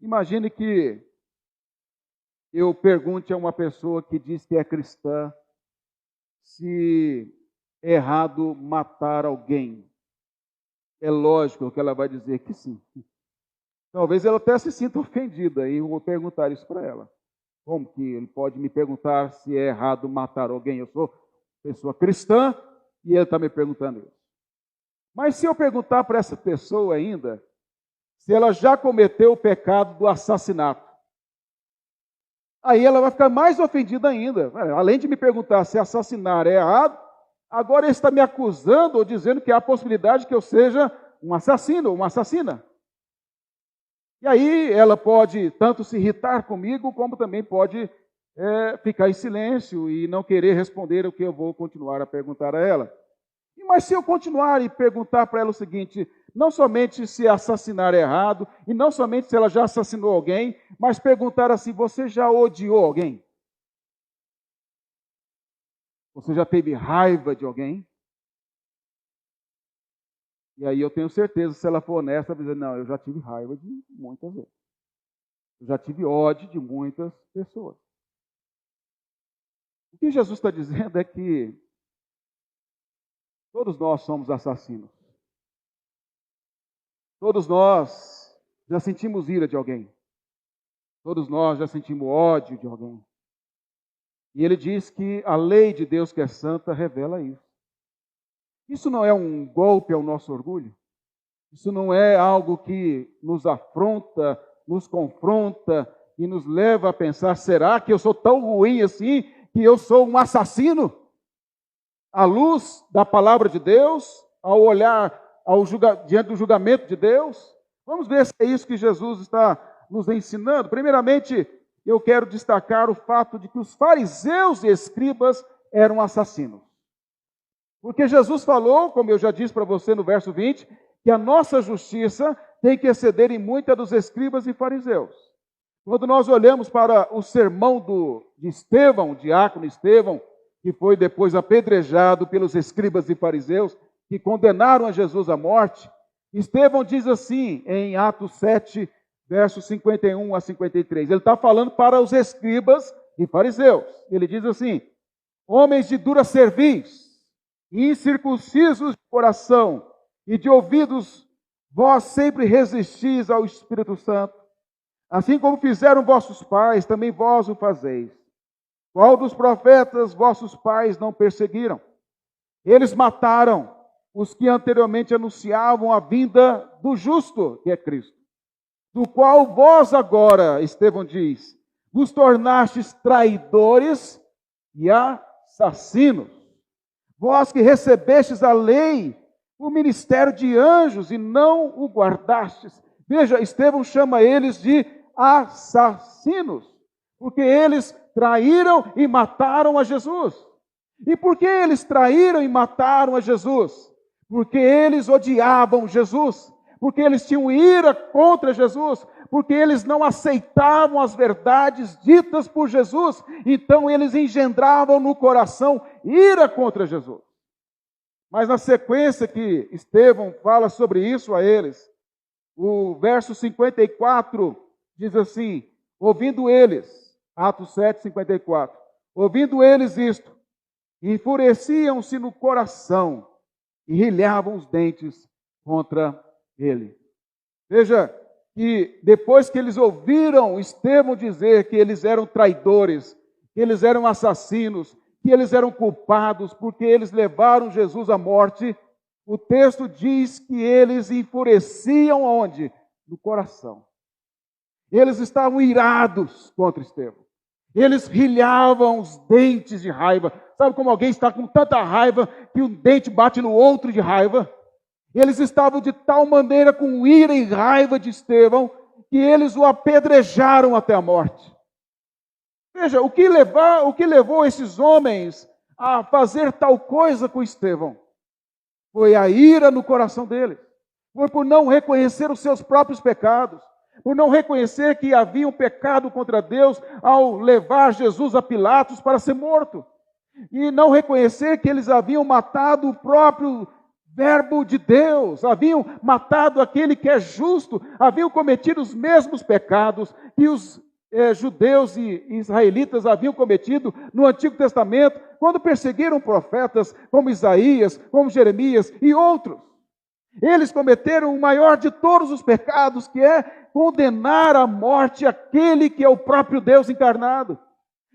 Imagine que eu pergunte a uma pessoa que diz que é cristã se é errado matar alguém. É lógico que ela vai dizer que sim. Talvez ela até se sinta ofendida e eu vou perguntar isso para ela. Como que ele pode me perguntar se é errado matar alguém? Eu sou pessoa cristã e ele está me perguntando isso. Mas se eu perguntar para essa pessoa ainda se ela já cometeu o pecado do assassinato, aí ela vai ficar mais ofendida ainda. Além de me perguntar se assassinar é errado, agora ele está me acusando ou dizendo que há a possibilidade que eu seja um assassino ou uma assassina. E aí ela pode tanto se irritar comigo, como também pode ficar em silêncio e não querer responder o que eu vou continuar a perguntar a ela. Mas se eu continuar e perguntar para ela o seguinte, não somente se assassinar é errado, e não somente se ela já assassinou alguém, mas perguntar assim, você já odiou alguém? Você já teve raiva de alguém? E aí eu tenho certeza, se ela for honesta, ela vai dizer, não, eu já tive raiva de muitas vezes. Eu já tive ódio de muitas pessoas. O que Jesus está dizendo é que todos nós somos assassinos. Todos nós já sentimos ira de alguém. Todos nós já sentimos ódio de alguém. E ele diz que a lei de Deus, que é santa, revela isso. Isso não é um golpe ao nosso orgulho? Isso não é algo que nos afronta, nos confronta e nos leva a pensar, será que eu sou tão ruim assim, que eu sou um assassino? À luz da palavra de Deus, ao olhar diante do julgamento de Deus, vamos ver se é isso que Jesus está nos ensinando. Primeiramente, eu quero destacar o fato de que os fariseus e escribas eram assassinos. Porque Jesus falou, como eu já disse para você no verso 20, que a nossa justiça tem que exceder em muita dos escribas e fariseus. Quando nós olhamos para o sermão de Estevão, o diácono Estevão, que foi depois apedrejado pelos escribas e fariseus, que condenaram a Jesus à morte, Estevão diz assim, em Atos 7, versos 51 a 53. Ele está falando para os escribas e fariseus. Ele diz assim, homens de dura cerviz, incircuncisos de coração e de ouvidos, vós sempre resistis ao Espírito Santo, assim como fizeram vossos pais, também vós o fazeis. Qual dos profetas vossos pais não perseguiram? Eles mataram os que anteriormente anunciavam a vinda do justo, que é Cristo, do qual vós agora, Estevão diz, vos tornastes traidores e assassinos. Vós que recebestes a lei, o ministério de anjos, e não o guardastes. Veja, Estevão chama eles de assassinos, porque eles traíram e mataram a Jesus. E por que eles traíram e mataram a Jesus? Porque eles odiavam Jesus, porque eles tinham ira contra Jesus, porque eles não aceitavam as verdades ditas por Jesus, então eles engendravam no coração ira contra Jesus. Mas na sequência que Estevão fala sobre isso a eles, o verso 54 diz assim, ouvindo eles, Atos 7, 54, ouvindo eles isto, enfureciam-se no coração e rilhavam os dentes contra ele. Veja que depois que eles ouviram Estevão dizer que eles eram traidores, que eles eram assassinos, que eles eram culpados porque eles levaram Jesus à morte, o texto diz que eles enfureciam onde? No coração. Eles estavam irados contra Estevão. Eles rilhavam os dentes de raiva. Sabe como alguém está com tanta raiva que um dente bate no outro de raiva? Eles estavam de tal maneira com ira e raiva de Estevão que eles o apedrejaram até a morte. Veja, o que levou esses homens a fazer tal coisa com Estevão? Foi a ira no coração deles. Foi por não reconhecer os seus próprios pecados. Por não reconhecer que havia um pecado contra Deus ao levar Jesus a Pilatos para ser morto. E não reconhecer que eles haviam matado o próprio Verbo de Deus, haviam matado aquele que é justo, haviam cometido os mesmos pecados que os judeus e israelitas haviam cometido no Antigo Testamento, quando perseguiram profetas como Isaías, como Jeremias e outros. Eles cometeram o maior de todos os pecados, que é condenar à morte aquele que é o próprio Deus encarnado.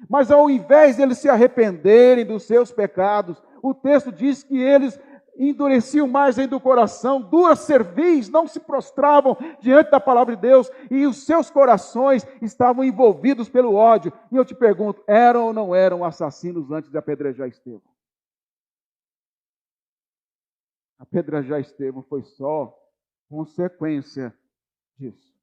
Mas ao invés de eles se arrependerem dos seus pecados, o texto diz que eles endureciam mais ainda o coração, duras cervis, não se prostravam diante da palavra de Deus, e os seus corações estavam envolvidos pelo ódio. E eu te pergunto, eram ou não eram assassinos antes de apedrejar Estevão? Apedrejar Estevão foi só consequência disso.